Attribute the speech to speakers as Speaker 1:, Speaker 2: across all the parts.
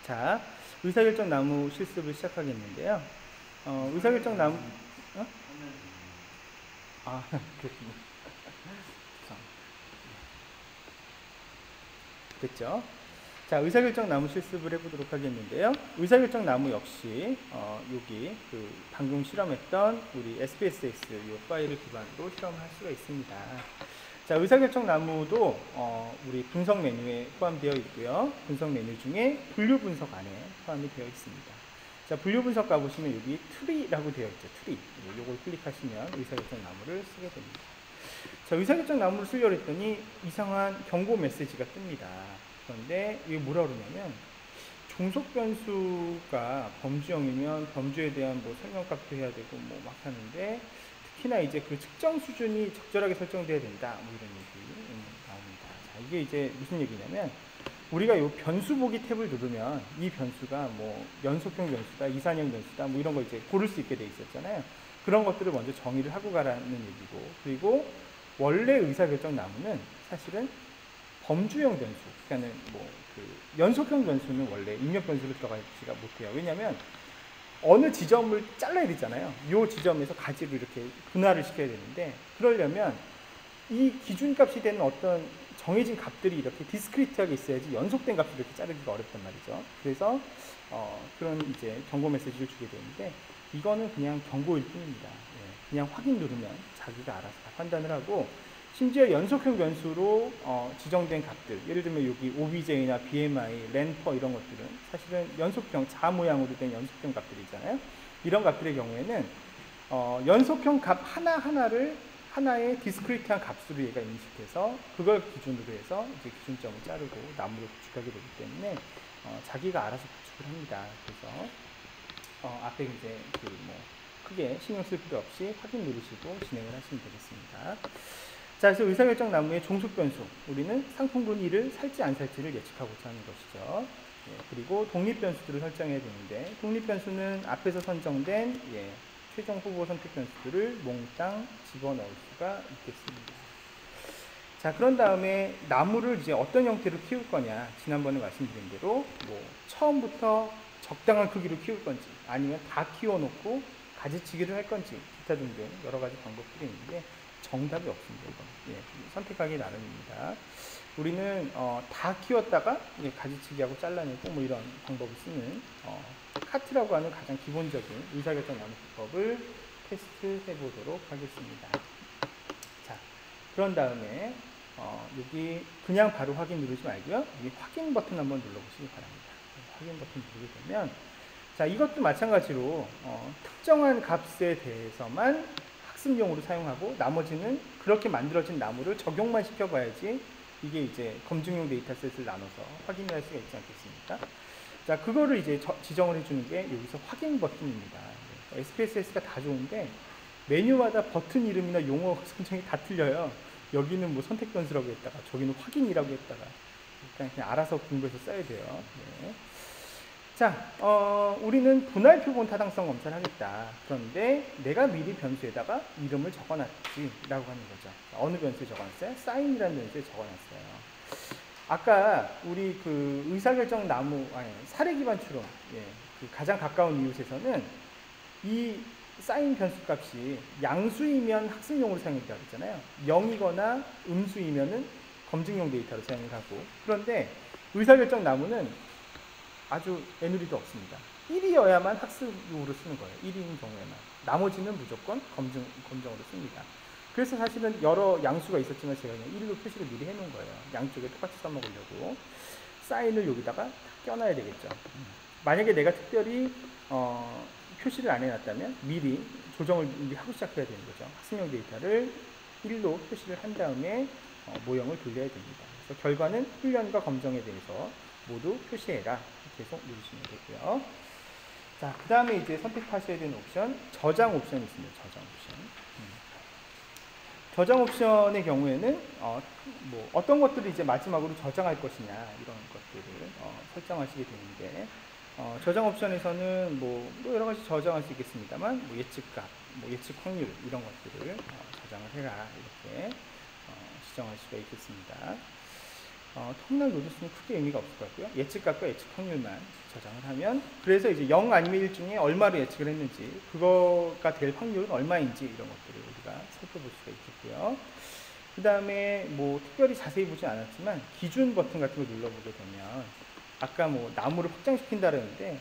Speaker 1: 자, 의사결정 나무 실습을 시작하겠는데요. 의사결정 나무, 어? 아, 그렇군요. 됐죠? 자, 의사결정 나무 실습을 해보도록 하겠는데요. 의사결정 나무 역시 여기 그 방금 실험했던 우리 SPSS 이 파일을 기반으로 실험할 수가 있습니다. 자, 의사결정 나무도 우리 분석 메뉴에 포함되어 있고요. 분석 메뉴 중에 분류 분석 안에 포함이 되어 있습니다. 자, 분류 분석 가보시면 여기 트리라고 되어 있죠. 트리. 이걸 클릭하시면 의사결정 나무를 쓰게 됩니다. 자, 의사결정 나무를 쓰려고 했더니 이상한 경고 메시지가 뜹니다. 그런데 이게 뭐라 그러냐면 종속 변수가 범주형이면 범주에 대한 뭐 설명값도 해야 되고 뭐 막 하는데 특히나 이제 그 측정 수준이 적절하게 설정돼야 된다. 뭐 이런 얘기 나옵니다. 자, 이게 이제 무슨 얘기냐면 우리가 이 변수 보기 탭을 누르면 이 변수가 뭐 연속형 변수다, 이산형 변수다, 뭐 이런 거 이제 고를 수 있게 돼 있었잖아요. 그런 것들을 먼저 정의를 하고 가라는 얘기고, 그리고 원래 의사결정 나무는 사실은 범주형 변수, 그러니까는 뭐 그 연속형 변수는 원래 입력 변수로 들어가지가 못해요. 왜냐하면 어느 지점을 잘라야 되잖아요. 이 지점에서 가지로 이렇게 분할을 시켜야 되는데, 그러려면 이 기준값이 되는 어떤 정해진 값들이 이렇게 디스크리트하게 있어야지 연속된 값을 이렇게 자르기가 어렵단 말이죠. 그래서 그런 이제 경고 메시지를 주게 되는데, 이거는 그냥 경고일 뿐입니다. 예, 그냥 확인 누르면 자기가 알아서 다 판단을 하고, 심지어 연속형 변수로 지정된 값들, 예를 들면 여기 OBJ나 BMI, 랜퍼 이런 것들은 사실은 연속형, 자 모양으로 된 연속형 값들이잖아요. 이런 값들의 경우에는 연속형 값 하나하나를 하나의 디스크리트한 값으로 얘가 인식해서 그걸 기준으로 해서 이제 기준점을 자르고 나무를 구축하게 되기 때문에 자기가 알아서 구축을 합니다. 그래서 앞에 이제 그 뭐 크게 신경 쓸 필요 없이 확인 누르시고 진행을 하시면 되겠습니다. 자, 그래서 의사결정 나무의 종속 변수, 우리는 상품군 1을 살지 안 살지를 예측하고자 하는 것이죠. 예, 그리고 독립 변수들을 설정해야 되는데, 독립 변수는 앞에서 선정된 최종 후보 선택 변수들을 몽땅 집어넣을 수가 있겠습니다. 자, 그런 다음에 나무를 이제 어떤 형태로 키울 거냐, 지난번에 말씀드린 대로 뭐 처음부터 적당한 크기로 키울 건지, 아니면 다 키워놓고 가지치기를 할 건지, 기타 등등 여러 가지 방법들이 있는데 정답이 없습니다. 이건. 예, 선택하기 나름입니다. 우리는 다 키웠다가 가지치기하고 잘라내고 뭐 이런 방법을 쓰는 카트라고 하는 가장 기본적인 의사결정 나누 기법을 테스트 해보도록 하겠습니다. 자, 그런 다음에 여기 그냥 바로 확인 누르지 말고요. 여기 확인 버튼 한번 눌러보시기 바랍니다. 확인 버튼 누르게 되면, 자, 이것도 마찬가지로 특정한 값에 대해서만 학습용으로 사용하고 나머지는 그렇게 만들어진 나무를 적용만 시켜봐야지 이게 이제 검증용 데이터셋을 나눠서 확인을 할 수가 있지 않겠습니까? 자, 그거를 이제 지정을 해주는 게 여기서 확인 버튼입니다. SPSS가 다 좋은데 메뉴마다 버튼 이름이나 용어 선정이 다 틀려요. 여기는 뭐 선택 변수라고 했다가 저기는 확인이라고 했다가 그냥 알아서 공부해서 써야 돼요. 네. 자, 우리는 분할 표본 타당성 검사를 하겠다. 그런데 내가 미리 변수에다가 이름을 적어놨지라고 하는 거죠. 어느 변수에 적어놨어요? sign이라는 변수에 적어놨어요. 아까 우리 그 의사결정 나무, 사례 기반 추론, 그 가장 가까운 이웃에서는 이 sign 변수 값이 양수이면 학습용으로 사용된다고 했잖아요. 0이거나 음수이면은 검증용 데이터로 사용을 하고, 그런데 의사결정 나무는 아주 애누리도 없습니다. 1이어야만 학습용으로 쓰는 거예요. 1인 경우에만. 나머지는 무조건 검정으로 씁니다. 그래서 사실은 여러 양수가 있었지만 제가 그냥 1로 표시를 미리 해놓은 거예요. 양쪽에 똑같이 써먹으려고. 사인을 여기다가 껴놔야 되겠죠. 만약에 내가 특별히 표시를 안 해놨다면 미리 조정을 미리 하고 시작해야 되는 거죠. 학습용 데이터를 1로 표시를 한 다음에 모형을 돌려야 됩니다. 그래서 결과는 훈련과 검정에 대해서 모두 표시해라. 계속 누르시면 되고요. 자, 그 다음에 이제 선택하셔야 되는 옵션, 저장 옵션이 있습니다. 저장 옵션. 저장 옵션의 경우에는 뭐 어떤 것들을 이제 마지막으로 저장할 것이냐 이런 것들을 설정하시게 되는데, 저장 옵션에서는 뭐 여러 가지 저장할 수 있겠습니다만, 뭐 예측값, 뭐 예측 확률 이런 것들을 저장을 해라 이렇게 지정할 수가 있겠습니다. 터미널 노드 수는 크게 의미가 없을 것 같고요. 예측값과 예측 확률만 저장을 하면, 그래서 이제 0 아니면 1 중에 얼마를 예측을 했는지, 그거가 될 확률은 얼마인지 이런 것들을 우리가 살펴볼 수가 있겠고요. 그 다음에 뭐 특별히 자세히 보진 않았지만 기준 버튼 같은 거 눌러보게 되면 아까 뭐 나무를 확장시킨다는데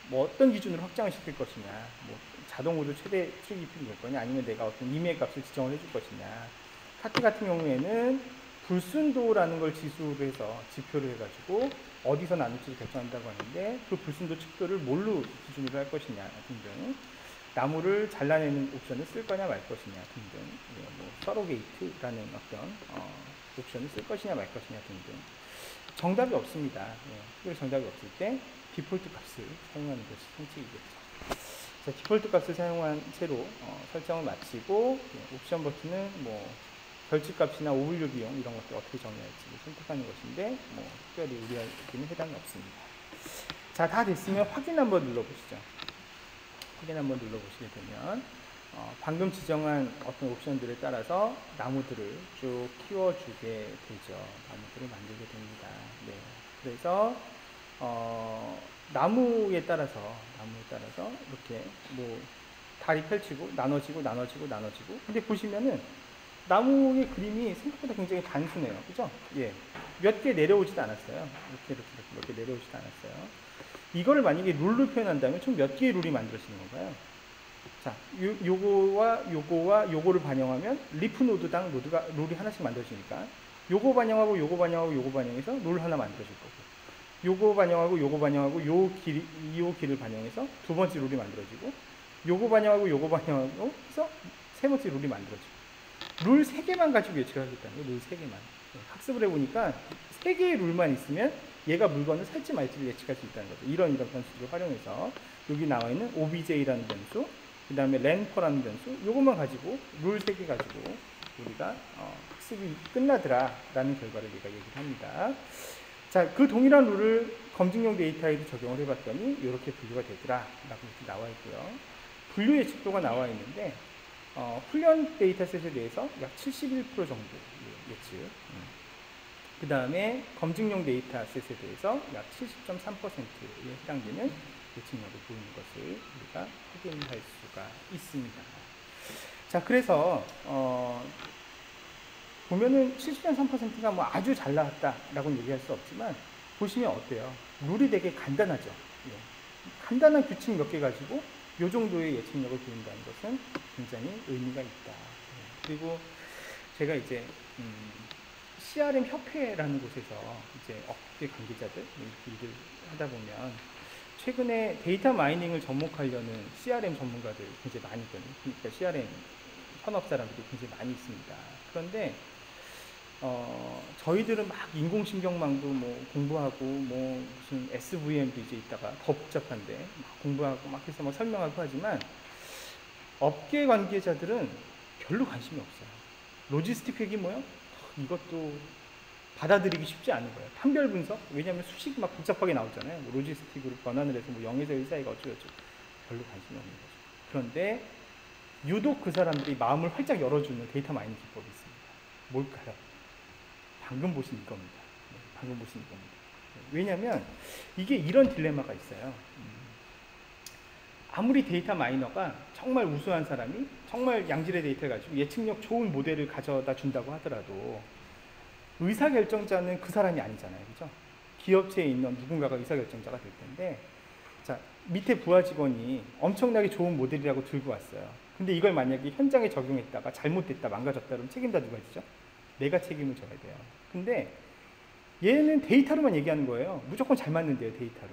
Speaker 1: 뭐 어떤 기준으로 확장을 시킬 것이냐, 뭐 자동으로 최대 트리 깊이를 낼 거냐, 아니면 내가 어떤 이메일 값을 지정을 해줄 것이냐. 카트 같은 경우에는 불순도라는 걸 지수로 해서 지표를 해가지고 어디서 나눌지를 결정한다고 하는데, 그 불순도 측도를 뭘로 기준으로 할 것이냐 등등, 나무를 잘라내는 옵션을 쓸 거냐 말 것이냐 등등, 뭐 서로게이트라는 어떤 옵션을 쓸 것이냐 말 것이냐 등등, 정답이 없습니다. 특별히 정답이 없을 때 디폴트 값을 사용하는 것이 상식이겠죠. 자, 디폴트 값을 사용한 채로 설정을 마치고 옵션 버튼은 뭐 결집값이나 오분류 비용 이런 것들 어떻게 정리할지 선택하는 것인데, 뭐 특별히 우리에게는 해당이 없습니다. 자, 다 됐으면 확인 한번 눌러보시죠. 확인 한번 눌러보시게 되면 방금 지정한 어떤 옵션들에 따라서 나무들을 쭉 키워주게 되죠. 나무들을 만들게 됩니다. 네. 그래서 나무에 따라서 이렇게 뭐 다리 펼치고 나눠지고. 근데 보시면은 나무의 그림이 생각보다 굉장히 단순해요. 그죠? 예. 몇 개 내려오지도 않았어요. 이렇게 몇 개 내려오지도 않았어요. 이거를 만약에 룰로 표현한다면 총 몇 개의 룰이 만들어지는 건가요? 자, 요거와 요거를 반영하면 리프 노드당 룰이 하나씩 만들어지니까 요거 반영하고 요거 반영해서 룰 하나 만들어질 거고, 요거 반영하고 요 길을 반영해서 두 번째 룰이 만들어지고, 요거 반영하고 해서 세 번째 룰이 만들어지고, 룰 3개만 가지고 예측을 하겠다는 거예요. 룰 3개만. 학습을 해보니까 3개의 룰만 있으면 얘가 물건을 살지 말지를 예측할 수 있다는 거죠. 이런 변수들을 활용해서 여기 나와 있는 obj라는 변수, 그 다음에 len퍼라는 변수, 요것만 가지고 룰 3개 가지고 우리가 학습이 끝나더라라는 결과를 얘가 얘기를 합니다. 자, 그 동일한 룰을 검증용 데이터에도 적용을 해봤더니 이렇게 분류가 되더라라고 이렇게 나와 있고요. 분류 예측도가 나와 있는데 훈련 데이터셋에 대해서 약 71% 정도 예측. 그 다음에 검증용 데이터셋에 대해서 약 70.3%에 해당되는 예측력을 보이는 것을 우리가 확인할 수가 있습니다. 자, 그래서 보면은 70.3%가 뭐 아주 잘 나왔다라고는 얘기할 수 없지만, 보시면 어때요? 룰이 되게 간단하죠. 간단한 규칙 몇 개 가지고 이 정도의 예측력을 보인다는 것은 굉장히 의미가 있다. 그리고 제가 이제 CRM 협회라는 곳에서 이제 업계 관계자들 일을 하다 보면 최근에 데이터 마이닝을 접목하려는 CRM 전문가들 굉장히 많이 있거든요. 그러니까 CRM 현업 사람들이 굉장히 많이 있습니다. 그런데 저희들은 막 인공신경망도 뭐 공부하고 뭐 무슨 SVM도 이제 있다가 더 복잡한데 막 공부하고 막 해서 막 설명하고 하지만, 업계 관계자들은 별로 관심이 없어요. 로지스틱 회계 뭐요? 이것도 받아들이기 쉽지 않은 거예요. 판별 분석? 왜냐하면 수식이 막 복잡하게 나오잖아요. 뭐 로지스틱으로 변환을 해서 뭐 0에서 1 사이가 어쩌고저쩌고, 별로 관심이 없는 거죠. 그런데 유독 그 사람들이 마음을 활짝 열어주는 데이터 마이닝 기법이 있습니다. 뭘까요? 방금 보신 이겁니다. 방금 보신 이겁니다. 왜냐하면 이게 이런 딜레마가 있어요. 아무리 데이터 마이너가 정말 우수한 사람이 정말 양질의 데이터를 가지고 예측력 좋은 모델을 가져다 준다고 하더라도 의사결정자는 그 사람이 아니잖아요. 그죠? 기업체에 있는 누군가가 의사결정자가 될 텐데, 자, 밑에 부하 직원이 엄청나게 좋은 모델이라고 들고 왔어요. 근데 이걸 만약에 현장에 적용했다가 잘못됐다, 망가졌다 그러면 책임다 누가 지죠? 내가 책임을 져야 돼요. 근데 얘는 데이터로만 얘기하는 거예요. 무조건 잘 맞는데요, 데이터로.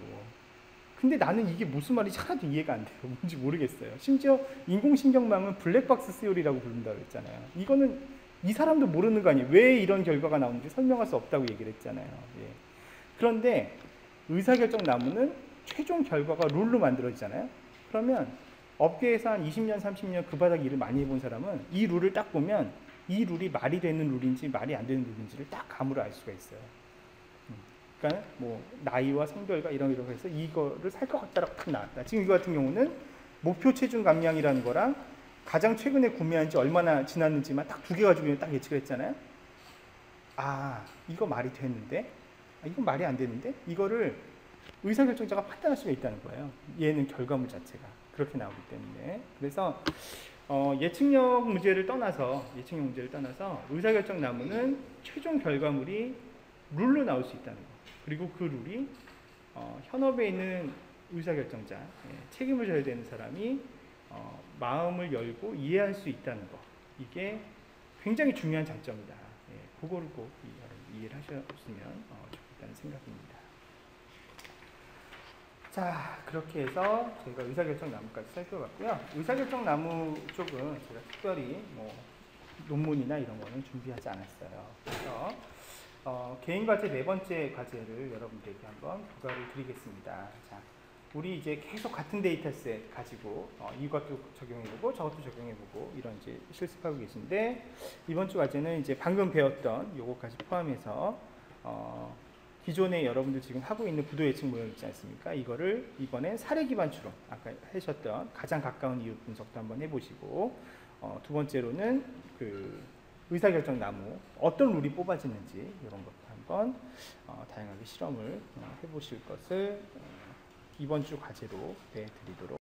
Speaker 1: 근데 나는 이게 무슨 말인지 하나도 이해가 안 돼요. 뭔지 모르겠어요. 심지어 인공신경망은 블랙박스 시오리라고 부른다고 했잖아요. 이거는 이 사람도 모르는 거 아니에요. 왜 이런 결과가 나오는지 설명할 수 없다고 얘기를 했잖아요. 예. 그런데 의사결정 나무는 최종 결과가 룰로 만들어지잖아요. 그러면 업계에서 한 20년, 30년 그 바닥 일을 많이 해본 사람은 이 룰을 딱 보면 이 룰이 말이 되는 룰인지 말이 안 되는 룰인지를 딱 감으로 알 수가 있어요. 그러니까 뭐 나이와 성별과 이런 해서 이거를 살 것 같다라고 딱 나왔다. 지금 이거 같은 경우는 목표 체중 감량이라는 거랑 가장 최근에 구매한 지 얼마나 지났는지만 딱 2개 가지고 딱 예측을 했잖아요. 아, 이거 말이 되는데? 아, 이건 말이 안 되는데? 이거를 의사결정자가 판단할 수가 있다는 거예요. 얘는 결과물 자체가 그렇게 나오기 때문에. 그래서 예측력 문제를 떠나서 의사결정 나무는 최종 결과물이 룰로 나올 수 있다는 거. 그리고 그 룰이 현업에 있는 의사결정자, 책임을 져야 되는 사람이 마음을 열고 이해할 수 있다는 거. 이게 굉장히 중요한 장점이다. 그거를 꼭 이해를 하셨으면 좋겠다는 생각입니다. 자, 그렇게 해서 저희가 의사결정 나무까지 살펴봤고요. 의사결정 나무 쪽은 제가 특별히 논문이나 이런 거는 준비하지 않았어요. 그래서 개인 과제 4번째 과제를 여러분들에게 한번 부과를 드리겠습니다. 자, 우리 이제 계속 같은 데이터셋 가지고 이것도 적용해보고 저것도 적용해보고 이런 이제 실습하고 계신데, 이번 주 과제는 이제 방금 배웠던 요거까지 포함해서 기존에 여러분들 지금 하고 있는 부도 예측 모형 있지 않습니까? 이거를 이번엔 사례 기반 추론, 아까 하셨던 가장 가까운 이웃 분석도 한번 해보시고, 두 번째로는 그 의사결정 나무 어떤 룰이 뽑아지는지 이런 것도 한번 다양하게 실험을 해보실 것을 이번 주 과제로 내드리도록